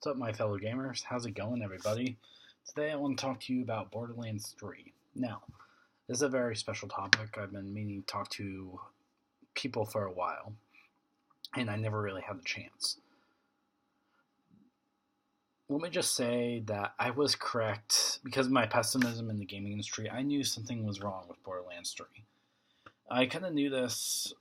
What's up, my fellow gamers? How's it going, everybody? Today I want to talk to you about Borderlands 3. Now, this is a very special topic. I've been meaning to talk to people for a while, and I never really had the chance. Let me just say that I was correct because of my pessimism in the gaming industry. I knew something was wrong with Borderlands 3. I kind of knew this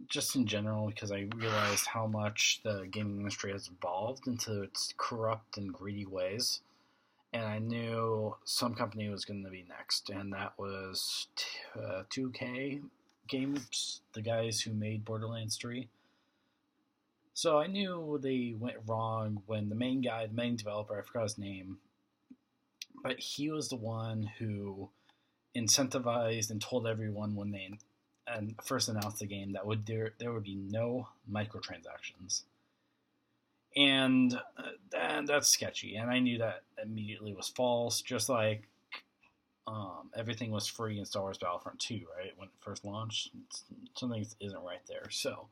just in general because I realized how much the gaming industry has evolved into its corrupt and greedy ways. And I knew some company was going to be next, and that was 2K Games, the guys who made Borderlands 3. So I knew they went wrong when the main guy, the main developer, I forgot his name, but he was the one who incentivized and told everyone when they first announced the game that there would be no microtransactions. And that's sketchy, and I knew that immediately was false, just like everything was free in Star Wars Battlefront 2, right? When it first launched, something isn't right there. So,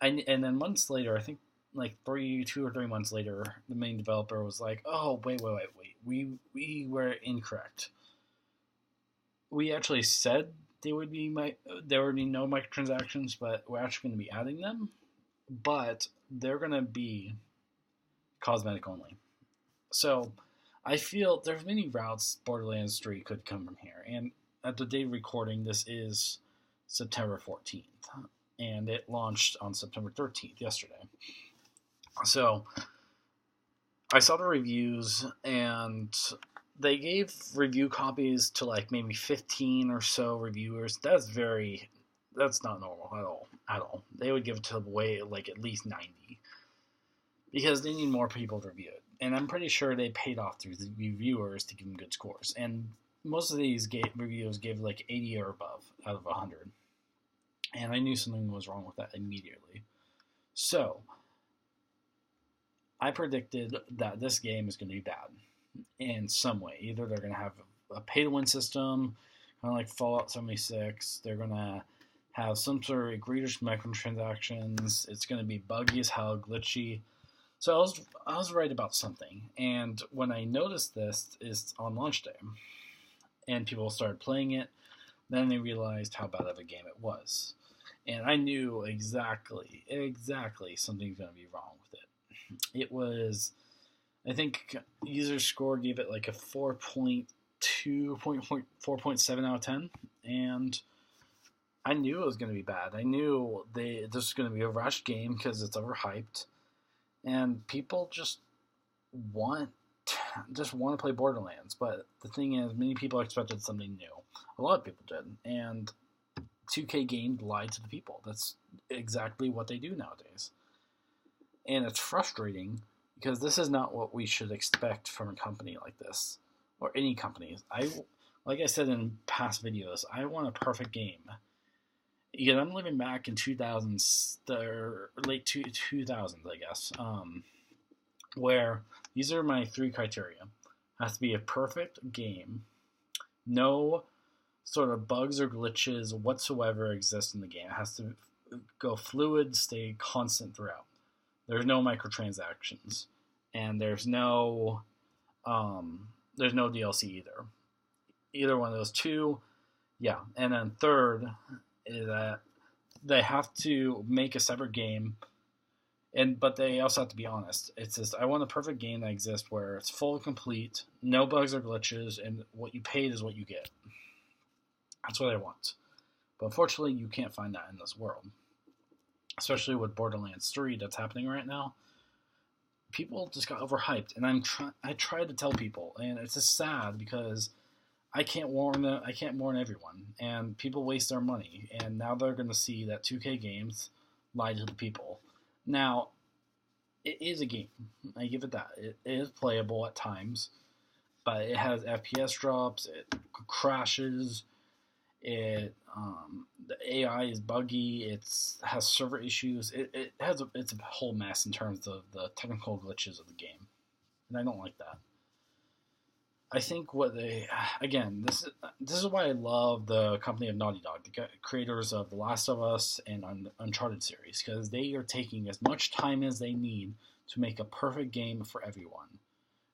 and then months later, I think like 2 or 3 months later, the main developer was like, "Oh, wait, we were incorrect. We actually said there would be no microtransactions, but we're actually going to be adding them, but they're going to be cosmetic only." So I feel there's many routes Borderlands 3 could come from here, and at the date of recording, this is September 14th, and it launched on September 13th, yesterday. So I saw the reviews, and they gave review copies to like maybe 15 or so reviewers. That's not normal at all. They would give it to like at least 90 because they need more people to review it. And I'm pretty sure they paid off through the reviewers to give them good scores. And most of these reviews gave like 80 or above out of 100. And I knew something was wrong with that immediately. So I predicted that this game is going to be bad in some way. Either they're going to have a pay-to-win system, kind of like Fallout 76. They're going to have some sort of egregious microtransactions. It's going to be buggy as hell, glitchy. So I was right about something. And when I noticed this is on launch day, and people started playing it, then they realized how bad of a game it was. And I knew exactly something's going to be wrong with it. It was, I think user score gave it like a 4.2, 4.7 out of 10. And I knew it was going to be bad. I knew this was going to be a rushed game because it's overhyped. And people just want to play Borderlands. But the thing is, many people expected something new. A lot of people did. And 2K Games lied to the people. That's exactly what they do nowadays. And it's frustrating because this is not what we should expect from a company like this, or any company. Like I said in past videos, I want a perfect game. Because I'm living back in 2000s, the late 2000s, I guess, where these are my 3 criteria. It has to be a perfect game. No sort of bugs or glitches whatsoever exist in the game. It has to go fluid, stay constant throughout. There's no microtransactions, and there's no DLC either. Either one of those two, yeah. And then third is that they have to make a separate game, but they also have to be honest. It's just, I want a perfect game that exists where it's full complete, no bugs or glitches, and what you paid is what you get. That's what I want. But unfortunately, you can't find that in this world. Especially with Borderlands 3 that's happening right now. People just got overhyped, and I tried to tell people, and it's just sad because I can't warn everyone, and people waste their money, and now they're going to see that 2K Games lied to the people. Now, it is a game. I give it that. It is playable at times, but it has FPS drops, it crashes, the AI is buggy, it has server issues, it's a whole mess in terms of the technical glitches of the game, and I don't like that. I think this is why I love the company of Naughty Dog, the creators of The Last of Us and Uncharted series, because they are taking as much time as they need to make a perfect game for everyone.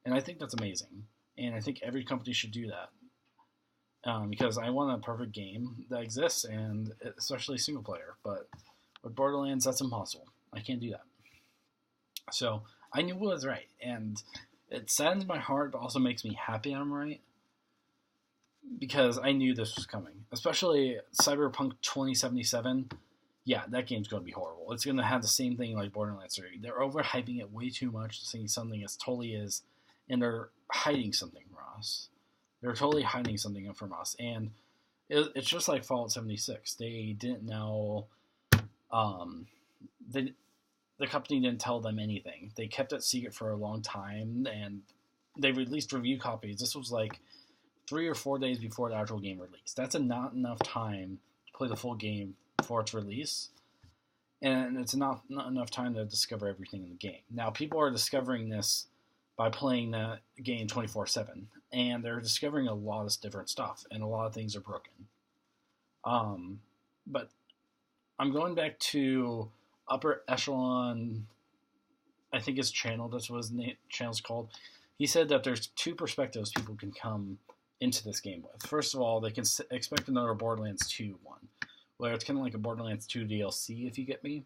And I think that's amazing. And I think every company should do that. Because I want a perfect game that exists, and especially single player. But with Borderlands, that's impossible. I can't do that. So I knew it was right, and it saddens my heart, but also makes me happy I'm right, because I knew this was coming. Especially Cyberpunk 2077. Yeah, that game's going to be horrible. It's going to have the same thing like Borderlands 3. They're overhyping it way too much, saying something as totally is, and they're hiding something from us. They're totally hiding something from us, and it's just like Fallout 76. They didn't know. The company didn't tell them anything. They kept it secret for a long time, and they released review copies. This was like 3 or 4 days before the actual game release. That's not enough time to play the full game before its release, and it's not enough time to discover everything in the game. Now, people are discovering this by playing the game 24/7, and they're discovering a lot of different stuff, and a lot of things are broken. But I'm going back to Upper Echelon, I think his channel, that's what his channel's called. He said that there's 2 perspectives people can come into this game with. First of all, they can expect another Borderlands 2 one, where it's kind of like a Borderlands 2 DLC, if you get me.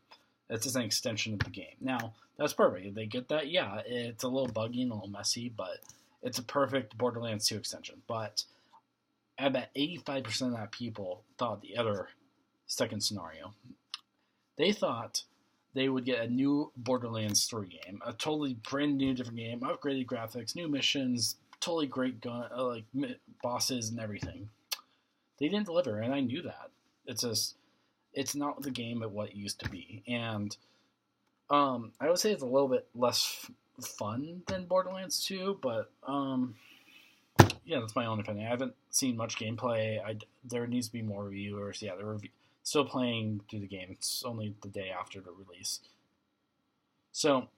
It's just an extension of the game. Now, that's perfect. If they get that, yeah, it's a little buggy and a little messy, but it's a perfect Borderlands 2 extension. But I bet 85% of that people thought the other second scenario. They thought they would get a new Borderlands 3 game, a totally brand new different game, upgraded graphics, new missions, totally great gun, like bosses and everything. They didn't deliver, and I knew that. It's not the game of what it used to be, and I would say it's a little bit less fun than Borderlands 2, but yeah, that's my own opinion. I haven't seen much gameplay. There needs to be more reviewers. Yeah, they're still playing through the game. It's only the day after the release. So,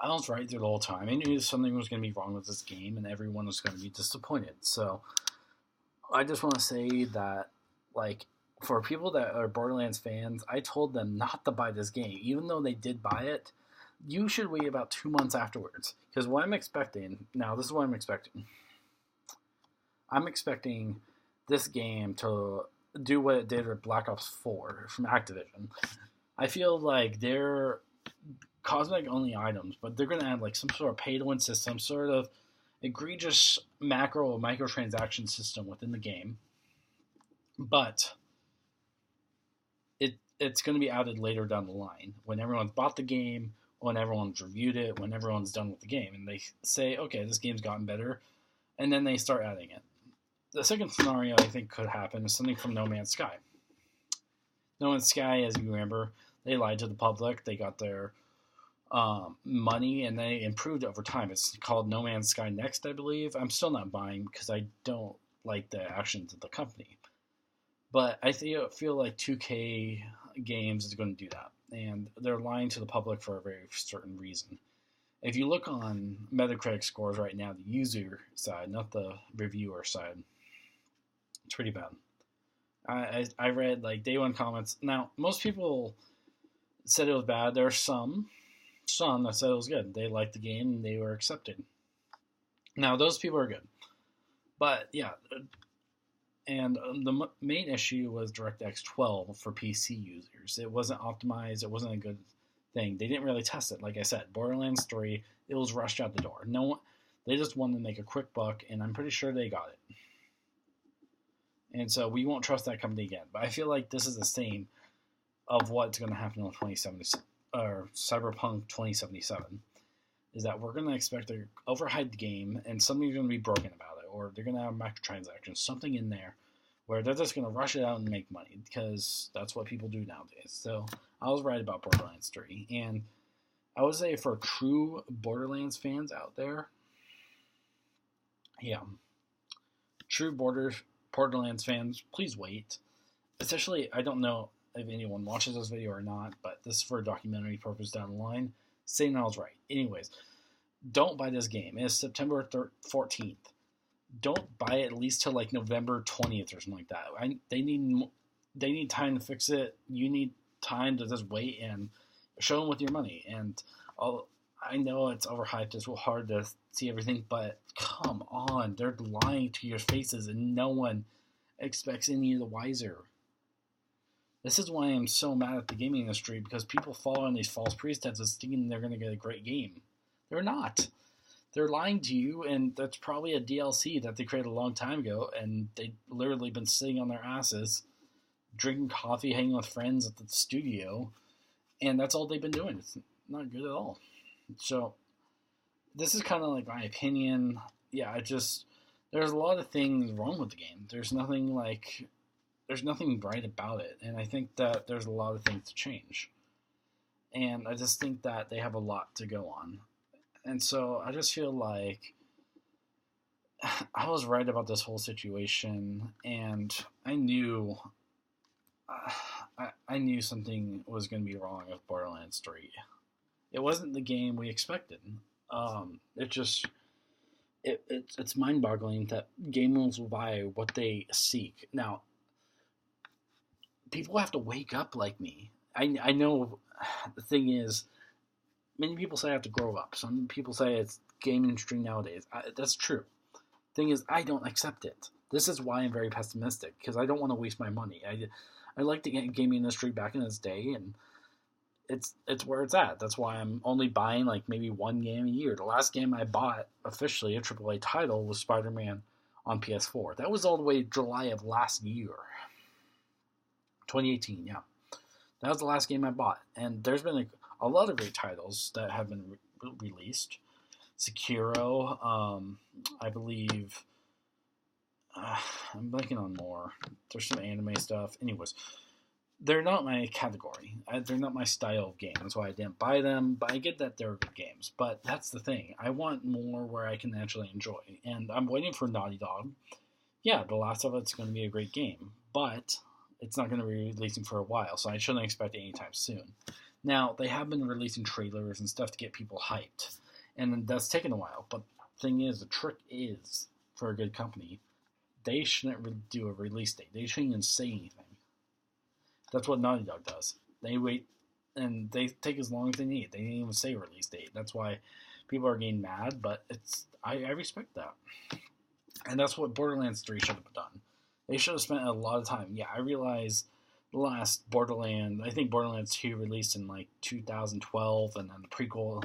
I was right through the whole time. I knew something was going to be wrong with this game, and everyone was going to be disappointed. So, I just want to say that, like, for people that are Borderlands fans, I told them not to buy this game. Even though they did buy it, you should wait about 2 months afterwards. Because what I'm expecting, now this is what I'm expecting. I'm expecting this game to do what it did with Black Ops 4 from Activision. I feel like they're cosmetic-only items, but they're going to add like some sort of pay-to-win system, sort of egregious macro or microtransaction system within the game. But it's going to be added later down the line when everyone's bought the game, when everyone's reviewed it, when everyone's done with the game, and they say, okay, this game's gotten better, and then they start adding it. The second scenario I think could happen is something from No Man's Sky. No Man's Sky, as you remember, they lied to the public. They got their money, and they improved over time. It's called No Man's Sky Next, I believe. I'm still not buying because I don't like the actions of the company. But I feel like 2K Games is going to do that. And they're lying to the public for a very certain reason. If you look on Metacritic scores right now, the user side, not the reviewer side, it's pretty bad. I read like day one comments. Now, most people said it was bad. There are some that said it was good. They liked the game and they were accepted. Now, those people are good. But, yeah. And the main issue was DirectX 12 for PC users. It wasn't optimized. It wasn't a good thing. They didn't really test it. Like I said, Borderlands 3, it was rushed out the door. They just wanted to make a quick buck, and I'm pretty sure they got it. And so we won't trust that company again. But I feel like this is the same of what's going to happen in Cyberpunk 2077. Is that we're going to expect an overhyped game, and something's going to be broken about it, or they're going to have microtransactions, something in there where they're just going to rush it out and make money, because that's what people do nowadays. So I was right about Borderlands 3, and I would say for true Borderlands fans out there, yeah, true Borderlands fans, please wait. Especially, I don't know if anyone watches this video or not, but this is for a documentary purpose down the line, saying I was right. Anyways, don't buy this game. It's September 14th. Don't buy it at least till like November 20th or something like that. They need time to fix it. You need time to just wait and show them with your money. And I know it's overhyped. It's hard to see everything, but come on, they're lying to your faces, and no one expects any of the wiser. This is why I'm so mad at the gaming industry, because people fall on these false pretenses thinking they're going to get a great game. They're not. They're lying to you, and that's probably a DLC that they created a long time ago, and they've literally been sitting on their asses, drinking coffee, hanging with friends at the studio, and that's all they've been doing. It's not good at all. So, this is kind of like my opinion. Yeah, there's a lot of things wrong with the game. There's nothing right about it, and I think that there's a lot of things to change. And I just think that they have a lot to go on. And so I just feel like I was right about this whole situation, and I knew something was going to be wrong with Borderlands 3. It wasn't the game we expected. It's mind-boggling that gamers will buy what they seek. Now, people have to wake up like me. I know the thing is, many people say I have to grow up. Some people say it's gaming industry nowadays. That's true. Thing is, I don't accept it. This is why I'm very pessimistic, because I don't want to waste my money. I liked the gaming industry back in its day, and it's where it's at. That's why I'm only buying like maybe one game a year. The last game I bought officially, a AAA title, was Spider-Man on PS4. That was all the way July of last year. 2018, yeah. That was the last game I bought. And there's been a lot of great titles that have been released. Sekiro, I believe... I'm blanking on more. There's some anime stuff. Anyways, they're not my category. They're not my style of game. That's why I didn't buy them. But I get that they're good games. But that's the thing. I want more where I can actually enjoy. And I'm waiting for Naughty Dog. Yeah, The Last of Us is going to be a great game. But it's not going to be releasing for a while. So I shouldn't expect it anytime soon. Now, they have been releasing trailers and stuff to get people hyped. And that's taken a while. But the thing is, the trick is, for a good company, they shouldn't do a release date. They shouldn't even say anything. That's what Naughty Dog does. They wait, and they take as long as they need. They didn't even say release date. That's why people are getting mad, but I respect that. And that's what Borderlands 3 should have done. They should have spent a lot of time. Yeah, I realize the last Borderlands, I think Borderlands 2 released in like 2012, and then the prequel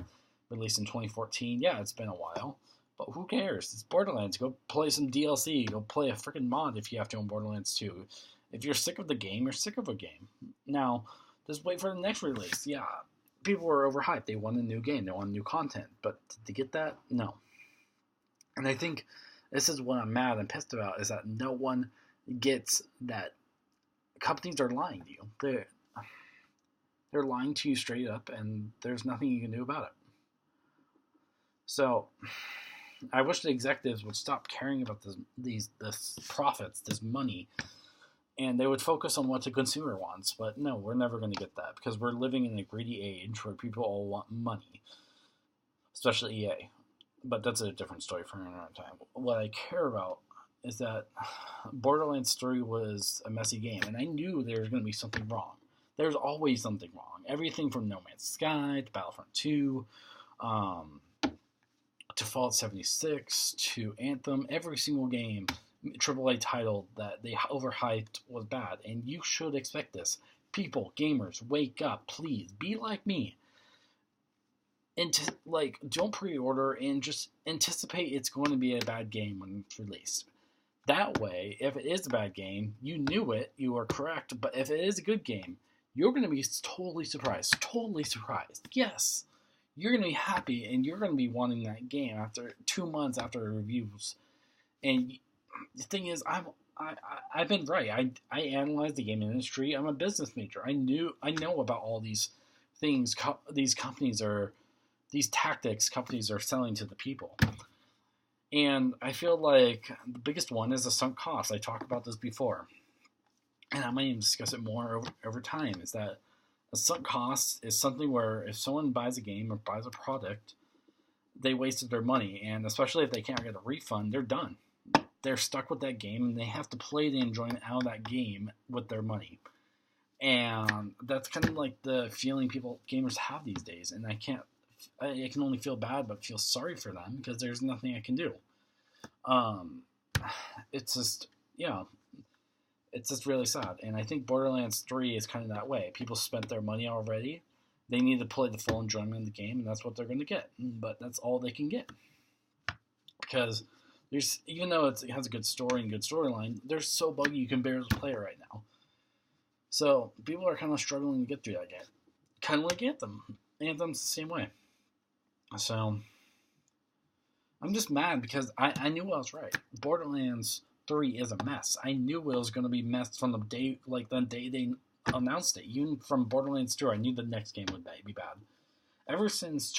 released in 2014. Yeah, it's been a while. But who cares? It's Borderlands. Go play some DLC. Go play a freaking mod if you have to on Borderlands 2. If you're sick of the game, you're sick of a game. Now, just wait for the next release. Yeah, people were overhyped. They want a new game. They want new content. But did they get that? No. And I think this is what I'm mad and pissed about, is that no one gets that companies are lying to you. They're lying to you straight up, and there's nothing you can do about it. So I wish the executives would stop caring about this profits, this money, and they would focus on what the consumer wants. But no, we're never going to get that, because we're living in a greedy age where people all want money, especially EA. But that's a different story for another time. What I care about is that Borderlands 3 was a messy game, and I knew there was going to be something wrong. There's always something wrong. Everything from No Man's Sky to Battlefront 2, to Fallout 76, to Anthem, every single game, AAA title that they overhyped was bad, and you should expect this. People, gamers, wake up, please, be like me. Don't pre-order and just anticipate it's going to be a bad game when it's released. That way, if it is a bad game, you knew it, you are correct, but if it is a good game, you're going to be totally surprised. Totally surprised. Yes. You're going to be happy, and you're going to be wanting that game after 2 months after the reviews. And the thing is, I've been right. I analyzed the gaming industry. I'm a business major. I know about all these things. These tactics companies are selling to the people. And I feel like the biggest one is the sunk cost. I talked about this before, and I might even discuss it more over time. Is that a sunk cost is something where if someone buys a game or buys a product, they wasted their money, and especially if they can't get a refund, they're done. They're stuck with that game, and they have to play the enjoyment out of that game with their money. And that's kind of like the feeling gamers have these days, and I can't I can only feel bad, but feel sorry for them because there's nothing I can do. It's just, yeah, it's just really sad. And I think Borderlands 3 is kind of that way. People spent their money already. They need to play the full enjoyment of the game, and that's what they're going to get. But that's all they can get. Because there's, even though it has a good story and good storyline, they're so buggy you can barely play it right now. So people are kind of struggling to get through that game. Kind of like Anthem. Anthem's the same way. So I'm just mad because I knew I was right. Borderlands 3 is a mess. I knew it was going to be messed from the day they announced it. Even from Borderlands 2, I knew the next game would be bad. Ever since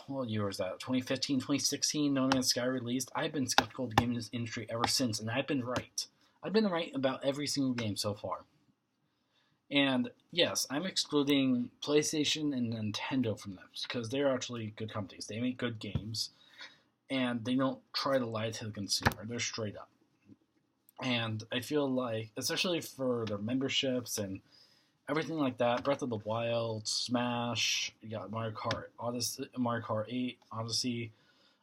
what year was that? 2015, 2016, No Man's Sky released. I've been skeptical of the gaming industry ever since, and I've been right. I've been right about every single game so far. And yes, I'm excluding PlayStation and Nintendo from this because they're actually good companies. They make good games, and they don't try to lie to the consumer. They're straight up. And I feel like, especially for their memberships and everything like that, Breath of the Wild, Smash, you got Mario Kart, Mario Kart 8, Odyssey,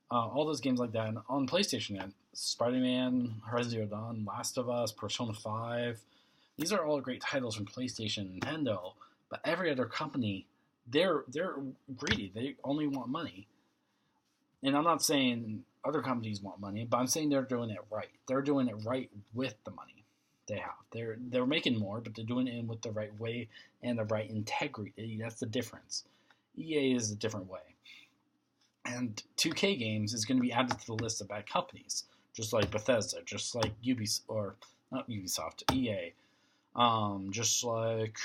all those games like that. And on PlayStation, and Spider-Man, Horizon Zero Dawn, Last of Us, Persona 5. These are all great titles from PlayStation and Nintendo, but every other company, they're greedy. They only want money. And I'm not saying other companies want money, but I'm saying they're doing it right. They're doing it right with the money they have. They're making more, but they're doing it with the right way and the right integrity. That's the difference. EA is a different way. And 2K games is going to be added to the list of bad companies, just like Bethesda, just like Ubisoft, or not Ubisoft, EA, just like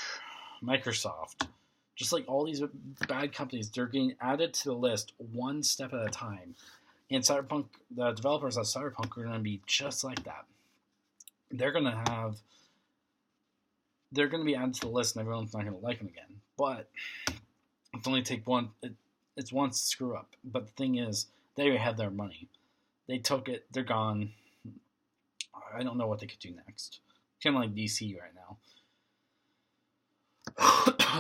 Microsoft, just like all these bad companies. They're getting added to the list one step at a time. And Cyberpunk, the developers of Cyberpunk are going to be just like that. They're going to be added to the list, and everyone's not going to like them again. But it's only take one. It's one screw up. But the thing is, they had their money. They took it. They're gone. I don't know what they could do next. Kind of like DC right now.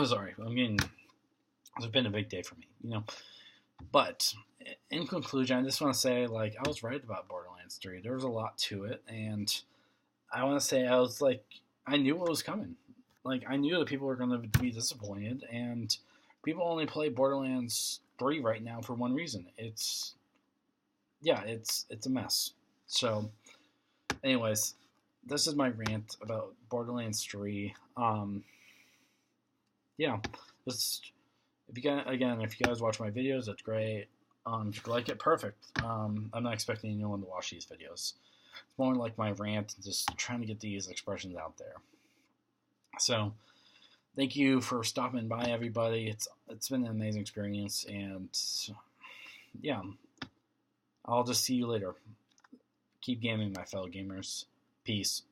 Sorry, it's been a big day for me, But in conclusion, I just want to say, I was right about Borderlands 3. There was a lot to it, and I want to say I knew what was coming. I knew that people were going to be disappointed, and people only play Borderlands 3 right now for one reason. It's a mess. So, anyways, this is my rant about Borderlands 3. Just if you guys watch my videos, that's great. If you like it, perfect. I'm not expecting anyone to watch these videos. It's more like my rant and just trying to get these expressions out there. So, thank you for stopping by, everybody. It's been an amazing experience, and yeah, I'll just see you later. Keep gaming, my fellow gamers. Peace.